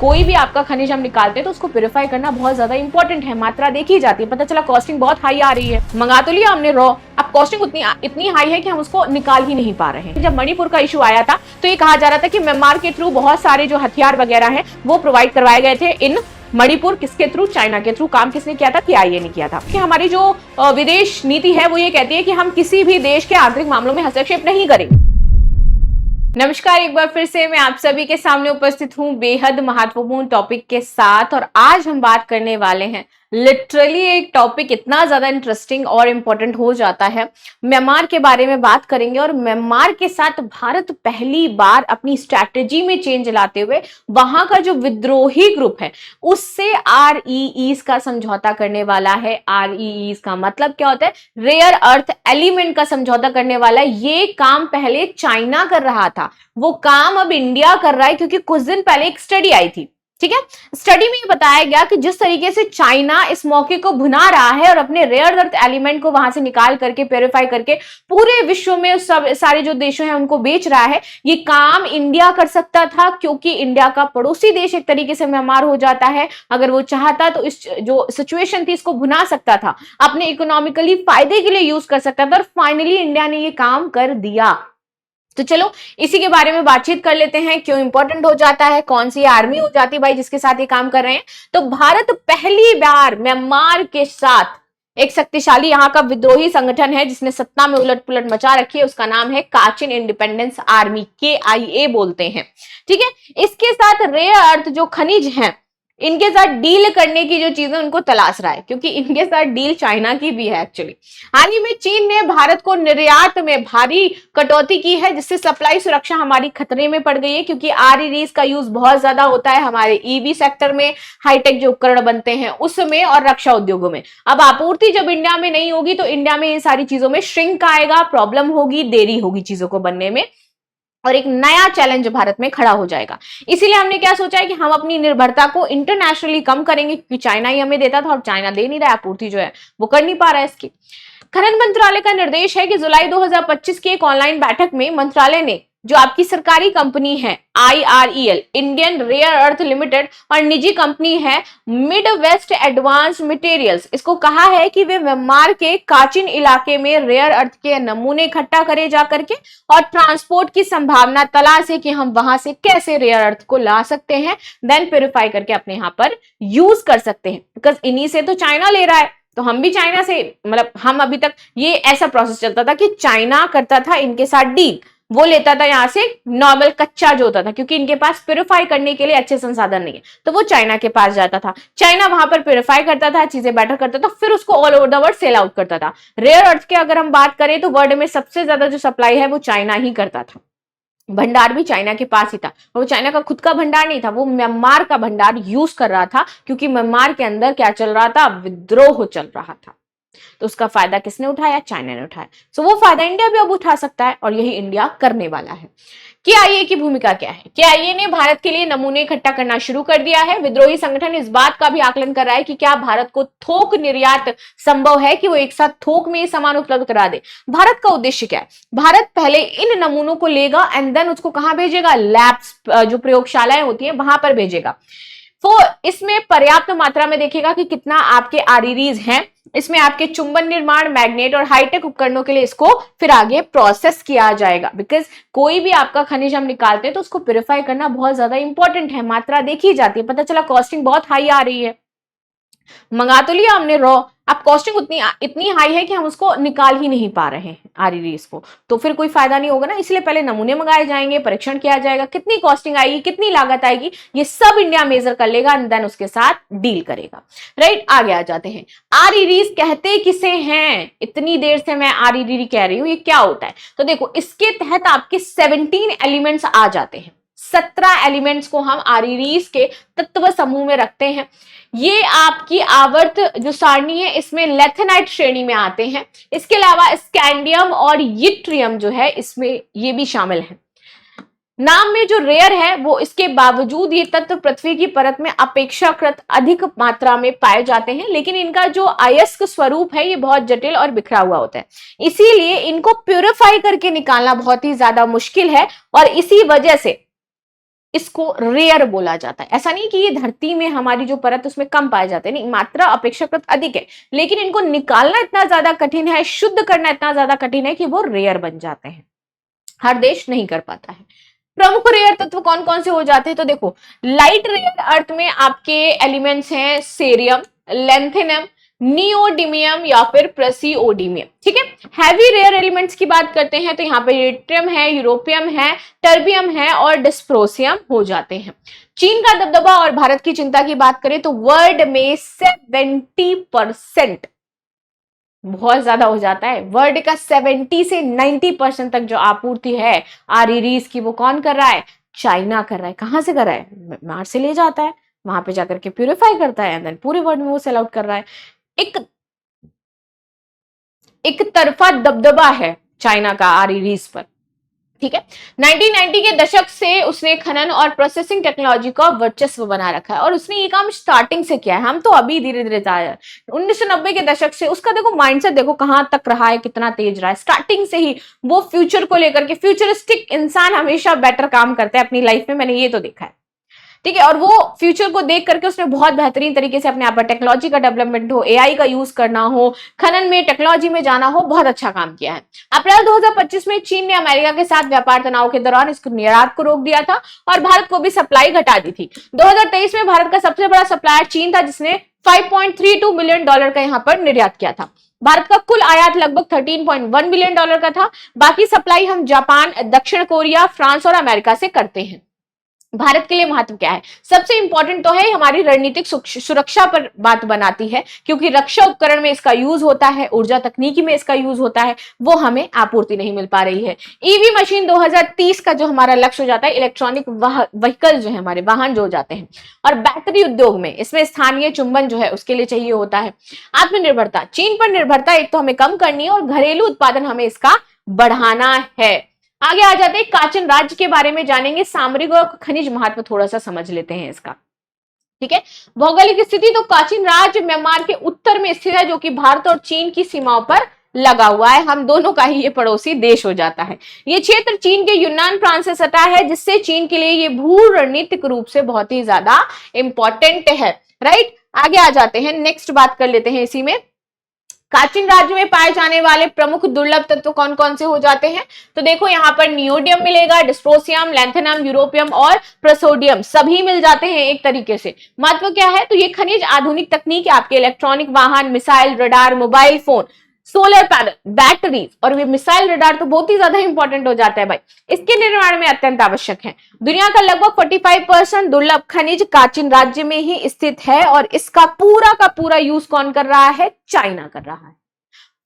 कोई भी आपका खनिज हम निकालते हैं तो उसको प्यूरिफाई करना बहुत ज्यादा इंपॉर्टेंट है, मात्रा देखी जाती है, पता चला कॉस्टिंग बहुत हाई आ रही है, मंगा तो लिया हमने रॉ, अब कॉस्टिंग इतनी हाई है कि हम उसको निकाल ही नहीं पा रहे हैं। जब मणिपुर का इशू आया था तो ये कहा जा रहा था कि म्यांमार के थ्रू बहुत सारे जो हथियार वगैरह हैं वो प्रोवाइड करवाए गए थे इन मणिपुर, किसके थ्रू? चाइना के थ्रू। काम किसने किया था? CIA ने किया था। कि हमारी जो विदेश नीति है वो ये कहती है कि हम किसी भी देश के आंतरिक मामलों में हस्तक्षेप नहीं करेंगे। नमस्कार, एक बार फिर से मैं आप सभी के सामने उपस्थित हूं बेहद महत्वपूर्ण टॉपिक के साथ, और आज हम बात करने वाले हैं लिटरली एक टॉपिक इतना ज्यादा इंटरेस्टिंग और इंपॉर्टेंट हो जाता है, म्यांमार के बारे में बात करेंगे। और म्यांमार के साथ भारत पहली बार अपनी स्ट्रैटेजी में चेंज लाते हुए वहां का जो विद्रोही ग्रुप है उससे REEs का समझौता करने वाला है। REEs का मतलब क्या होता है? रेयर अर्थ एलिमेंट का समझौता करने वाला है। ये काम पहले चाइना कर रहा था, वो काम अब इंडिया कर रहा है, क्योंकि कुछ दिन पहले एक स्टडी आई थी, ठीक है। स्टडी में बताया गया कि जिस तरीके से चाइना इस मौके को भुना रहा है और अपने रेयर अर्थ एलिमेंट को वहां से निकाल करके प्योरीफाई करके पूरे विश्व में सब सारे जो देशों हैं उनको बेच रहा है, ये काम इंडिया कर सकता था, क्योंकि इंडिया का पड़ोसी देश एक तरीके से म्यांमार हो जाता है। अगर वो चाहता तो इस जो सिचुएशन थी इसको भुना सकता था, अपने इकोनॉमिकली फायदे के लिए यूज कर सकता था, और फाइनली इंडिया ने ये काम कर दिया। तो चलो इसी के बारे में बातचीत कर लेते हैं, क्यों इंपॉर्टेंट हो जाता है, कौन सी आर्मी हो जाती है भाई जिसके साथ ये काम कर रहे हैं। तो भारत पहली बार म्यांमार के साथ एक शक्तिशाली यहाँ का विद्रोही संगठन है जिसने सत्ता में उलट पुलट मचा रखी है, उसका नाम है काचिन इंडिपेंडेंस आर्मी, KIA बोलते हैं, ठीक है। इसके साथ रेयर अर्थ जो खनिज हैं इनके साथ डील करने की जो चीजें उनको तलाश रहा है, क्योंकि इनके साथ डील चाइना की भी है एक्चुअली। हाल ही में चीन ने भारत को निर्यात में भारी कटौती की है, जिससे सप्लाई सुरक्षा हमारी खतरे में पड़ गई है, क्योंकि REEs का यूज बहुत ज्यादा होता है हमारे EV सेक्टर में, हाईटेक जो उपकरण बनते हैं उसमें, और रक्षा उद्योगों में। अब आपूर्ति जब इंडिया में नहीं होगी तो इंडिया में इन सारी चीजों में श्रिंक आएगा, प्रॉब्लम होगी, देरी होगी चीजों को बनने में, और एक नया चैलेंज भारत में खड़ा हो जाएगा। इसीलिए हमने क्या सोचा है कि हम अपनी निर्भरता को इंटरनेशनली कम करेंगे, क्योंकि चाइना ही हमें देता था और चाइना दे नहीं रहा है, आपूर्ति जो है वो कर नहीं पा रहा है इसकी। खनन मंत्रालय का निर्देश है कि जुलाई 2025 की एक ऑनलाइन बैठक में मंत्रालय ने जो आपकी सरकारी कंपनी है IREL, Indian rare earth limited, और निजी कंपनी है मिड वेस्ट एडवांस मटेरियल्स, इसको कहा है कि वे म्यांमार के काचिन इलाके में रेयर अर्थ के नमूने इकट्ठा करे जा करके और ट्रांसपोर्ट की संभावना तलाशे कि हम वहां से कैसे रेयर अर्थ को ला सकते हैं, देन प्यूरिफाई करके अपने यहाँ पर यूज कर सकते हैं। बिकॉज इन्हीं से तो चाइना ले रहा है, तो हम भी चाइना से, मतलब हम अभी तक ये ऐसा प्रोसेस चलता था कि चाइना करता था इनके साथ डील, वो लेता था यहाँ से नॉर्मल कच्चा जो होता था, क्योंकि इनके पास प्यूरिफाई करने के लिए अच्छे संसाधन नहीं है, तो वो चाइना के पास जाता था, चाइना वहां पर प्यूरिफाई करता था, चीजें बेटर करता था, फिर उसको all over the world sell out करता था। रेयर अर्थ के अगर हम बात करें तो वर्ल्ड में सबसे ज्यादा जो सप्लाई है वो चाइना ही करता था, भंडार भी चाइना के पास ही था। वो चाइना का खुद का भंडार नहीं था, वो म्यांमार का भंडार यूज कर रहा था, क्योंकि म्यांमार के अंदर क्या चल रहा था? विद्रोह चल रहा था। तो उसका फायदा किसने उठाया? चाइना ने उठाया। सो वो फायदा इंडिया भी अब उठा सकता है, और यही इंडिया करने वाला है। KIA की भूमिका क्या है? KIA ने भारत के लिए नमूने इकट्ठा करना शुरू कर दिया है। विद्रोही संगठन इस बात का भी आकलन कर रहा है कि क्या भारत को थोक निर्यात संभव है, कि वो एक साथ थोक में ये सामान उपलब्ध करा दे। भारत का उद्देश्य क्या है? भारत पहले इन नमूनों को लेगा एंड देन उसको कहां भेजेगा? लैब्स, जो प्रयोगशालाएं होती है वहां पर भेजेगा। तो इसमें पर्याप्त मात्रा में देखेगा कि कितना आपके REEs हैं, इसमें आपके चुंबन निर्माण, मैग्नेट और हाईटेक उपकरणों के लिए इसको फिर आगे प्रोसेस किया जाएगा। बिकॉज कोई भी आपका खनिज हम निकालते हैं तो उसको प्यूरिफाई करना बहुत ज्यादा इंपॉर्टेंट है, मात्रा देखी जाती है, पता चला कॉस्टिंग बहुत हाई आ रही है, मंगा तो लिया हमने रॉ, अब कॉस्टिंग इतनी हाई है कि हम उसको निकाल ही नहीं पा रहे हैं REEs को, तो फिर कोई फायदा नहीं होगा ना। इसलिए पहले नमूने मंगाए जाएंगे, परीक्षण किया जाएगा, कितनी कॉस्टिंग आएगी, कितनी लागत आएगी, ये सब इंडिया मेजर कर लेगा एंड देन उसके साथ डील करेगा। राइट, आगे आ जाते हैं। REEs कहते किसे हैं? इतनी देर से मैं REE कह रही हूं, ये क्या होता है? तो देखो, इसके तहत आपके 17 एलिमेंट्स आ जाते हैं। 17 एलिमेंट्स को हम REEs के तत्व समूह में रखते हैं। ये आपकी आवर्त जो सारणी है इसमें लेथेनाइट श्रेणी में आते हैं। इसके अलावा स्कैंडियम और यट्रियम जो है इसमें ये भी शामिल है। नाम में जो रेयर है वो इसके बावजूद ये तत्व पृथ्वी की परत में अपेक्षाकृत अधिक मात्रा में पाए जाते हैं, लेकिन इनका जो अयस्क स्वरूप है ये बहुत जटिल और बिखरा हुआ होता है, इसीलिए इनको प्यूरिफाई करके निकालना बहुत ही ज्यादा मुश्किल है। और इसी वजह से इसको रेयर बोला जाता है। ऐसा नहीं कि ये धरती में हमारी जो परत उसमें कम पाए जाते हैं, नहीं, मात्रा अपेक्षाकृत अधिक है, लेकिन इनको निकालना इतना ज्यादा कठिन है, शुद्ध करना इतना ज्यादा कठिन है कि वो रेयर बन जाते हैं। हर देश नहीं कर पाता है। प्रमुख रेयर तत्व कौन कौन से हो जाते हैं, तो देखो, लाइट रेयर अर्थ में आपके एलिमेंट्स हैं सेरियम, लेंथेनम, नियोडिमियम या फिर प्रेसियोडिमियम। ठीक है। हैवी रेयर एलिमेंट्स की बात करते हैं तो यहाँ पे यूरेनियम है, यूरोपियम है, टर्बियम है और डिस्प्रोसियम हो जाते हैं। चीन का दबदबा और भारत की चिंता की बात करें तो वर्ल्ड में 70% बहुत ज्यादा हो जाता है। वर्ल्ड का 70 से 90% तक जो आपूर्ति है आरईरीज की, वो कौन कर रहा है? चाइना कर रहा है। कहां से कर रहा है? मार्स से ले जाता है, वहां पे जाकर के प्यूरिफाई करता है, एंड देन पूरे वर्ल्ड में वो सेल आउट कर रहा है। एक तरफा दबदबा है चाइना का आरईरीज पर। ठीक है। 1990 के दशक से उसने खनन और प्रोसेसिंग टेक्नोलॉजी का वर्चस्व बना रखा है और उसने ये काम स्टार्टिंग से किया है। हम तो अभी धीरे धीरे जा रहे हैं। 1990 के दशक से उसका देखो माइंडसेट, देखो कहां तक रहा है, कितना तेज रहा है। स्टार्टिंग से ही वो फ्यूचर को लेकर के, फ्यूचरिस्टिक इंसान हमेशा बेटर काम करते हैं अपनी लाइफ में, मैंने ये तो देखा है। ठीक है। और वो फ्यूचर को देख करके उसने बहुत बेहतरीन तरीके से अपने आप पर टेक्नोलॉजी का डेवलपमेंट हो, एआई का यूज करना हो, खनन में टेक्नोलॉजी में जाना हो, बहुत अच्छा काम किया है। अप्रैल 2025 में चीन ने अमेरिका के साथ व्यापार तनाव के दौरान इसको निर्यात को रोक दिया था और भारत को भी सप्लाई घटा दी थी। 2023 में भारत का सबसे बड़ा सप्लायर चीन था, जिसने $5.32 मिलियन का यहाँ पर निर्यात किया था। भारत का कुल आयात लगभग $13.1 बिलियन का था। बाकी सप्लाई हम जापान, दक्षिण कोरिया, फ्रांस और अमेरिका से करते हैं। भारत के लिए महत्व क्या है? सबसे इंपॉर्टेंट तो है हमारी रणनीतिक सुरक्षा पर बात बनाती है, क्योंकि रक्षा उपकरण में इसका यूज होता है, ऊर्जा तकनीकी में इसका यूज होता है, वो हमें आपूर्ति नहीं मिल पा रही है। ईवी मशीन 2030 का जो हमारा लक्ष्य हो जाता है, इलेक्ट्रॉनिक व्हीकल जो है, हमारे वाहन जो हो जाते हैं, और बैटरी उद्योग में इसमें स्थानीय चुंबन जो है उसके लिए चाहिए होता है। आत्मनिर्भरता, चीन पर निर्भरता एक तो हमें कम करनी है और घरेलू उत्पादन हमें इसका बढ़ाना है। आगे आ जाते हैं काचिन राज्य के बारे में जानेंगे। सामरिक और खनिज महत्व थोड़ा सा समझ लेते हैं इसका। ठीक है। भौगोलिक स्थिति, तो काचिन राज्य म्यांमार के उत्तर में स्थित है, जो कि भारत और चीन की सीमाओं पर लगा हुआ है। हम दोनों का ही ये पड़ोसी देश हो जाता है। ये क्षेत्र चीन के यूनान प्रांत से सटा है, जिससे चीन के लिए ये भू रणनीतिक रूप से बहुत ही ज्यादा इंपॉर्टेंट है। राइट। आगे आ जाते हैं, नेक्स्ट बात कर लेते हैं इसी में। काचिन राज्य में पाए जाने वाले प्रमुख दुर्लभ तत्व कौन कौन से हो जाते हैं, तो देखो यहाँ पर नियोडियम मिलेगा, डिस्प्रोसियम, लैंथेनम, यूरोपियम और प्रेसोडियम सभी मिल जाते हैं एक तरीके से। महत्व क्या है, तो ये खनिज आधुनिक तकनीक आपके इलेक्ट्रॉनिक वाहन, missile, radar, mobile phone, solar panel, batteries और ये मिसाइल रडार तो बहुत ही ज्यादा इंपॉर्टेंट हो जाता है भाई, इसके निर्माण में अत्यंत आवश्यक है। दुनिया का लगभग 45% दुर्लभ खनिज काचिन राज्य में ही स्थित है और इसका का पूरा यूज कौन कर रहा है? चाइना कर रहा है।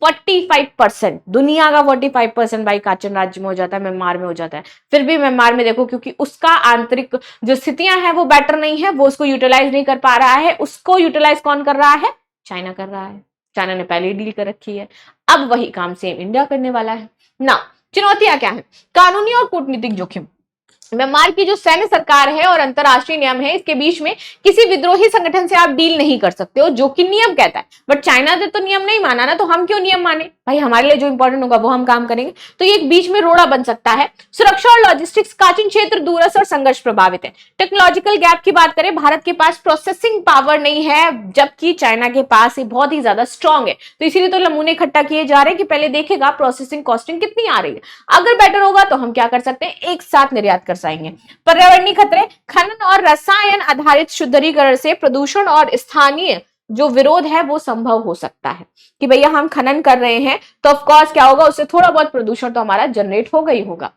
45%, दुनिया का 45% भाई काचिन राज्य में हो जाता है, म्यांमार में हो जाता है। फिर भी म्यांमार में देखो, क्योंकि उसका आंतरिक जो स्थितियां हैं वो बेटर नहीं है, वो उसको यूटिलाइज नहीं कर पा रहा है, उसको यूटिलाइज कौन कर रहा है? चाइना कर रहा है। चाइना ने पहले ही डील कर रखी है, अब वही काम सेम इंडिया करने वाला है ना। चुनौतियां क्या है? कानूनी और कूटनीतिक जोखिम। म्यांमार की जो सैन्य सरकार है और अंतरराष्ट्रीय नियम है, इसके बीच में किसी विद्रोही संगठन से आप डील नहीं कर सकते हो, जो कि नियम कहता है। बट चाइना ने तो नियम नहीं माना ना, तो हम क्यों नियम माने भाई? हमारे लिए जो इंपॉर्टेंट होगा वो हम काम करेंगे। तो ये एक बीच में रोड़ा बन सकता है। सुरक्षा और लॉजिस्टिक्स, काचिन क्षेत्र दूरस्थ और संघर्ष प्रभावित है। टेक्नोलॉजिकल गैप की बात करें, भारत के पास प्रोसेसिंग पावर नहीं है, जबकि चाइना के पास ये बहुत ही ज्यादा स्ट्रॉन्ग है। तो इसीलिए तो नमूने इकट्ठा किए जा रहे हैं कि पहले देखेगा प्रोसेसिंग कॉस्टिंग कितनी आ रही है। अगर बेटर होगा तो हम क्या कर सकते हैं? एक साथ निर्यात कर जाएंगे। पर्यावरणीय खतरे, खनन और रसायन आधारित शुद्धिकरण से प्रदूषण और स्थानीय जो विरोध है वो संभव हो सकता है कि भैया हम खनन कर रहे हैं तो ऑफ कोर्स क्या होगा, उससे थोड़ा बहुत प्रदूषण तो हमारा जनरेट होगा ही होगा।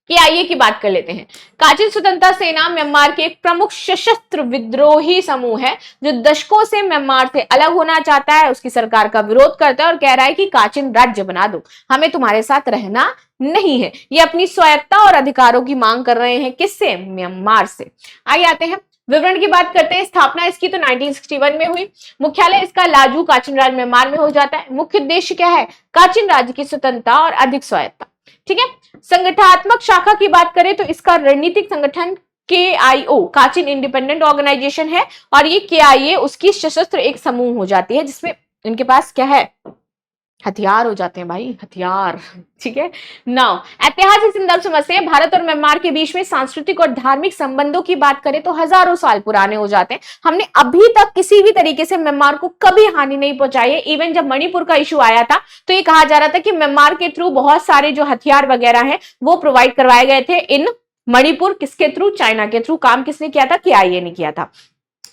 केआईए की बात कर लेते हैं। काचिन स्वतंत्रता सेना म्यांमार के एक प्रमुख सशस्त्र विद्रोही समूह है, जो दशकों से म्यांमार से अलग होना चाहता है, उसकी सरकार का विरोध करता है और कह रहा है कि काचिन राज्य बना दो, हमें तुम्हारे साथ रहना नहीं है। ये अपनी स्वायत्तता और अधिकारों की मांग कर रहे हैं। किससे? म्यांमार से। आगे आते हैं, विवरण की बात करते हैं। स्थापना इसकी तो 1961 में हुई। मुख्यालय इसका लाजू काचिन राज्य म्यांमार में हो जाता है। मुख्य उद्देश्य क्या है? काचिन राज्य की स्वतंत्रता और अधिक स्वायत्तता। ठीक है। संगठनात्मक शाखा की बात करें तो इसका रणनीतिक संगठन KIO, काचिन इंडिपेंडेंट ऑर्गेनाइजेशन है, और ये KIA उसकी सशस्त्र एक समूह हो जाती है, जिसमें इनके पास क्या है? हथियार हो जाते हैं भाई, हथियार। ठीक है। नाउ ऐतिहासिक संदर्भ समझते हैं। भारत और म्यांमार के बीच में सांस्कृतिक और धार्मिक संबंधों की बात करें तो हजारों साल पुराने हो जाते हैं। हमने अभी तक किसी भी तरीके से म्यांमार को कभी हानि नहीं पहुंचाई है। इवन जब मणिपुर का इशू आया था तो ये कहा जा रहा था कि म्यांमार के थ्रू बहुत सारे जो हथियार वगैरह हैं वो प्रोवाइड करवाए गए थे इन मणिपुर। किसके थ्रू? चाइना के थ्रू। काम किसने किया था? KIA ने किया था।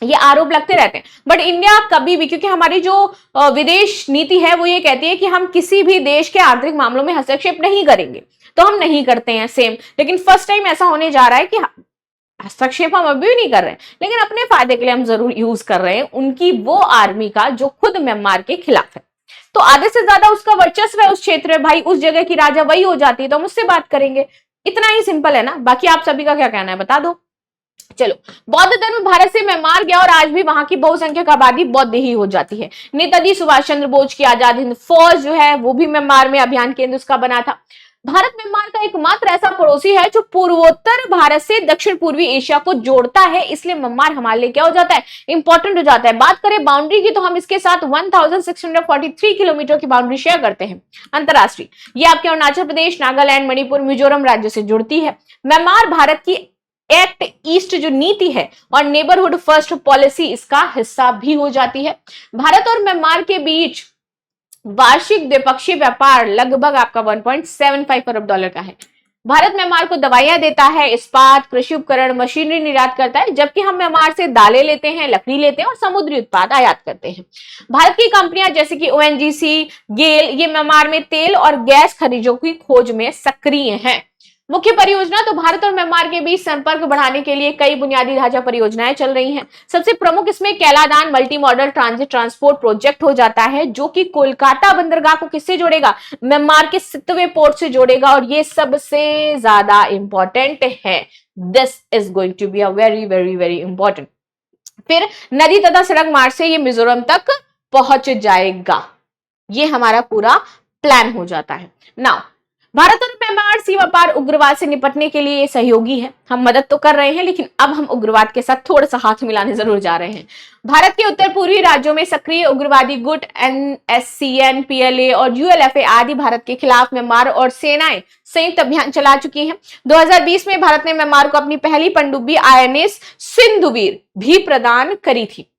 ये आरोप लगते रहते हैं, बट इंडिया कभी भी, क्योंकि हमारी जो विदेश नीति है वो ये कहती है कि हम किसी भी देश के आंतरिक मामलों में हस्तक्षेप नहीं करेंगे, तो हम नहीं करते हैं सेम। लेकिन फर्स्ट टाइम ऐसा होने जा रहा है कि हस्तक्षेप हम अभी भी नहीं कर रहे हैं, लेकिन अपने फायदे के लिए हम जरूर यूज कर रहे हैं उनकी वो आर्मी का जो खुद म्यांमार के खिलाफ है। तो आधे से ज्यादा उसका वर्चस्व है उस क्षेत्र में भाई, उस जगह की राजा वही हो जाती है, तो हम उससे बात करेंगे। इतना ही सिंपल है ना। बाकी आप सभी का क्या कहना है बता दो। चलो, बौद्ध धर्म भारत से म्यांमार गया और आज भी वहां की बहुसंख्यक आबादी बौद्ध ही हो जाती है। नेताजी सुभाष चंद्र बोस की आजाद हिंद फौज जो है वो भी म्यांमार में अभियान केंद्र उसका बना था। भारत म्यांमार का एकमात्र ऐसा पड़ोसी है जो पूर्वोत्तर भारत से दक्षिण पूर्वी एशिया को जोड़ता है, इसलिए म्यांमार हमारे लिए क्या हो जाता है? इंपॉर्टेंट हो जाता है। बात करें बाउंड्री की तो हम इसके साथ 1643 किलोमीटर की बाउंड्री शेयर करते हैं अंतरराष्ट्रीय। ये आपके अरुणाचल प्रदेश, नागालैंड, मणिपुर, मिजोरम राज्य से जुड़ती है। म्यांमार भारत की एक्ट ईस्ट जो नीति है और नेबरहुड फर्स्ट पॉलिसी इसका हिस्सा भी हो जाती है। भारत और म्यांमार के बीच वार्षिक द्विपक्षीय व्यापार लगभग आपका 1.75 अरब डॉलर का है। भारत म्यांमार को दवाइयां देता है, इस्पात, कृषि उपकरण, मशीनरी निर्यात करता है, जबकि हम म्यांमार से दालें लेते हैं, लकड़ी लेते हैं और समुद्री उत्पाद आयात करते हैं। भारत की कंपनियां जैसे कि ONGC, गेल, ये म्यांमार में तेल और गैस खनिजों की खोज में सक्रिय हैं। मुख्य परियोजना तो भारत और म्यांमार के बीच संपर्क बढ़ाने के लिए कई बुनियादी ढांचा परियोजनाएं चल रही हैं। सबसे प्रमुख इसमें Kaladan multi modal transit transport project हो जाता है, जो कि कोलकाता बंदरगाह को किससे जोड़ेगा? म्यांमार के सितवे पोर्ट से जोड़ेगा, और ये सबसे ज्यादा इंपॉर्टेंट है। This is going to be a very very very important. फिर नदी तथा सड़क मार्ग से ये मिजोरम तक पहुंच जाएगा। ये हमारा पूरा प्लान हो जाता है। नाउ भारत और म्यांमार सीमा पार उग्रवाद से निपटने के लिए सहयोगी है। हम मदद तो कर रहे हैं, लेकिन अब हम उग्रवाद के साथ थोड़ा सा हाथ मिलाने जरूर जा रहे हैं। भारत के उत्तर पूर्वी राज्यों में सक्रिय उग्रवादी गुट NSCN, PLA और ULFA आदि भारत के खिलाफ म्यांमार और सेनाएं संयुक्त अभियान चला चुकी हैं। 2020 में भारत ने म्यांमार को अपनी पहली पनडुब्बी INS सिंधुवीर भी प्रदान करी थी।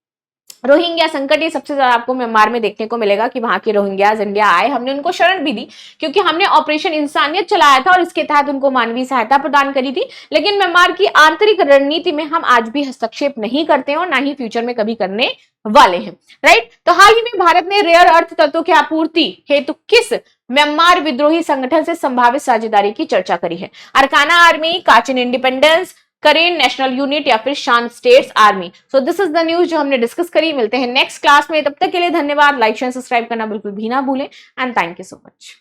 रोहिंग्या संकट ये सबसे ज्यादा आपको म्यांमार में देखने को मिलेगा कि वहां के रोहिंग्याज इंडिया आए, हमने उनको शरण भी दी क्योंकि हमने ऑपरेशन इंसानियत चलाया था और इसके तहत उनको मानवीय सहायता प्रदान करी थी। लेकिन म्यांमार की आंतरिक रणनीति में हम आज भी हस्तक्षेप नहीं करते हैं और ना ही फ्यूचर में कभी करने वाले हैं। राइट। तो हाल ही में भारत ने रेयर अर्थ तत्वों की आपूर्ति हेतु किस म्यांमार विद्रोही संगठन से संभावित साझेदारी की चर्चा करी है? अरकाना आर्मी, काचिन इंडिपेंडेंस, करेन नेशनल यूनिट या फिर शान states army. So this is the news जो हमने डिस्कस करी। मिलते हैं नेक्स्ट क्लास में, तब तक के लिए धन्यवाद। लाइक शेयर सब्सक्राइब करना बिल्कुल भी ना भूलें and thank you so much.